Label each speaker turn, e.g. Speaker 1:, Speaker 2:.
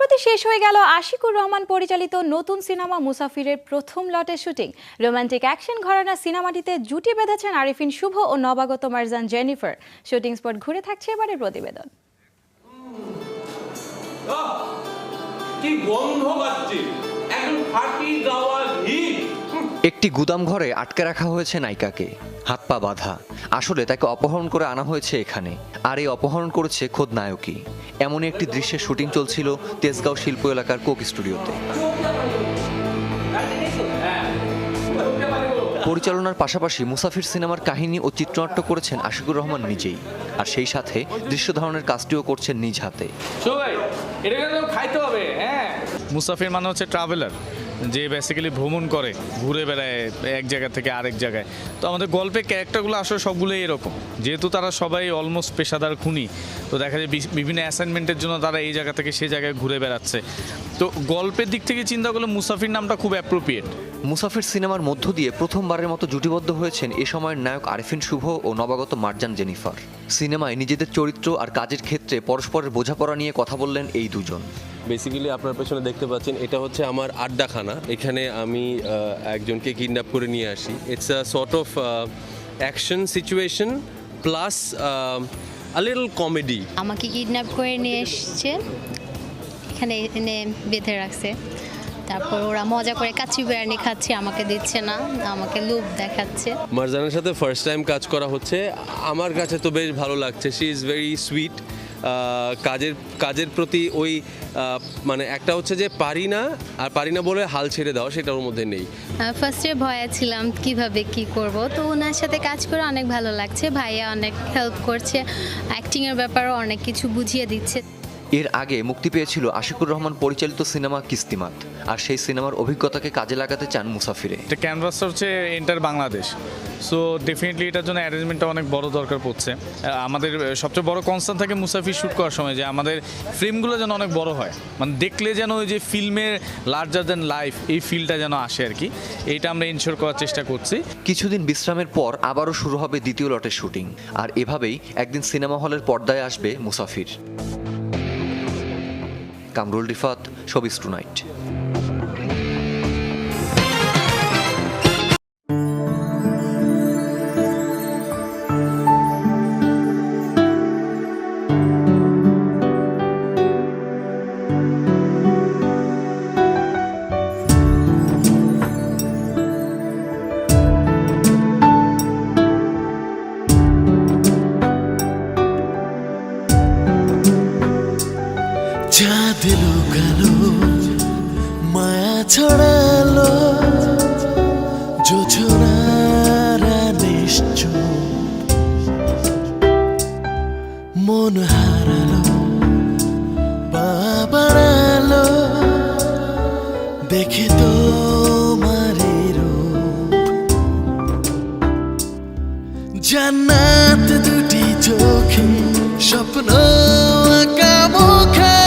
Speaker 1: সম্প্রতি শেষ হয়ে গেল আশিকুর রহমান পরিচালিত নতুন সিনেমা মুসাফিরের প্রথম লটের শুটিং। রোমান্টিক অ্যাকশন ঘরানা সিনেমাটিতে জুটি বেঁধেছেন আরিফিন শুভ ও নবাগত মারজান জেনিফার। শুটিং স্পট ঘুরে থাকছে এবারের প্রতিবেদন।
Speaker 2: কি গন্ধ পাচ্ছি, একদম ফাটি যাওয়া ঘি।
Speaker 3: একটি গুদাম ঘরে আটকে রাখা হয়েছে নায়িকাকে, হাত পা বাঁধা। আসলে তাকে অপহরণ করে আনা হয়েছে এখানে, আর এই অপহরণ করেছে খোদ নায়কই। এমনই একটি দৃশ্যের শুটিং চলছিল তেজগাঁও শিল্প এলাকার কোক স্টুডিওতে। পরিচালনার পাশাপাশি মুসাফির সিনেমার কাহিনী ও চিত্রনাট্য করেছেন আশিকুর রহমান নিজেই, আর সেই সাথে দৃশ্য ধারণের কাজটিও করছেন নিজ হাতে।
Speaker 4: মুসাফির মানে হচ্ছে ট্রাভেলার, যে বেসিক্যালি ভ্রমণ করে, ঘুরে বেড়ায় এক জায়গা থেকে আরেক জায়গায়। তো আমাদের গল্পের ক্যারেক্টারগুলো আসলে সবগুলোই এরকম, যেহেতু তারা সবাই অলমোস্ট পেশাদার খুনি। তো দেখা যায় বিভিন্ন অ্যাসাইনমেন্টের জন্য তারা এই জায়গা থেকে সেই জায়গায় ঘুরে বেড়াচ্ছে। তো গল্পের দিক থেকে চিন্তা করলে মুসাফির নামটা খুব অ্যাপ্রোপ্রিয়েট।
Speaker 3: মুসাফির সিনেমার মধ্য দিয়ে প্রথমবারের মতো জুটিবদ্ধ হয়েছেন এ সময়ের নায়ক আরিফিন শুভ ও নবাগত মারজান জেনিফার। সিনেমায় নিজেদের চরিত্র আর কাজের ক্ষেত্রে পরস্পরের বোঝাপড়া নিয়ে কথা বললেন এই দুজন।
Speaker 5: বেসিক্যালি আপনার পেছনে দেখতে পাচ্ছেন, এটা হচ্ছে আমার আড্ডাখানা। এখানে আমি একজনকে কিডন্যাপ করে নিয়ে আসি। It's a sort of action situation plus a little comedy.
Speaker 6: আমাকে কিডন্যাপ করে নিয়ে এসছে, এখানে এনে বেঁধে রাখছে। তারপর ওরা মজা করে কাচ্চি বিরিয়ানি খাচ্ছে, আমাকে দিচ্ছে না, আমাকে লোভ দেখাচ্ছে।
Speaker 5: মারজানের সাথে ফার্স্ট টাইম কাজ করা হচ্ছে, আমার কাছে তো বেশ ভালো লাগছে। She is very sweet. কাজের প্রতি ওই মানে একটা হচ্ছে যে পারি না বলে হাল ছেড়ে দাও, সেটা ওর মধ্যে নেই।
Speaker 6: ফার্স্টে ভয়ে ছিলাম কিভাবে কি করব, তো ওনার সাথে কাজ করে অনেক ভালো লাগছে। ভাইয়া অনেক হেল্প করছে, অ্যাক্টিংয়ের ব্যাপারেও অনেক কিছু বুঝিয়ে দিচ্ছে।
Speaker 3: এর আগে মুক্তি পেয়েছিল আশিকুর রহমান পরিচালিত সিনেমা কিস্তিমাত, আর সেই সিনেমার অভিজ্ঞতাকে কাজে লাগাতে চান মুসাফিরে।
Speaker 4: এটা ক্যানভাসটা হচ্ছে এন্টার বাংলাদেশ, সো ডেফিনেটলি এটার জন্য অ্যারেঞ্জমেন্টটা অনেক বড় দরকার পড়ছে। আমাদের সবচেয়ে বড় কনসার্ন থাকে মুসাফির শ্যুট করার সময় যে আমাদের ফ্রেমগুলো যেন অনেক বড় হয়, মানে দেখলে যেন ওই যে ফিল্মের লার্জার দ্যান লাইফ এই ফিলটা যেন আসে আর কি। এইটা আমরা ইনশিওর করার চেষ্টা করছি।
Speaker 3: কিছুদিন বিশ্রামের পর আবারও শুরু হবে দ্বিতীয় লটের শুটিং, আর এভাবেই একদিন সিনেমা হলের পর্দায় আসবে মুসাফির। Kamrul Rifat, showbiz tonight.
Speaker 7: চাঁদ লুকালো, মায়া ছড়ালো, যোছনারা নিশ্চুপ, মন হারালো, পা বাড়ালো, দেখে তোমারই রূপ। জান্নাত দুটি চোখে, স্বপ্ন আঁকা মুখে,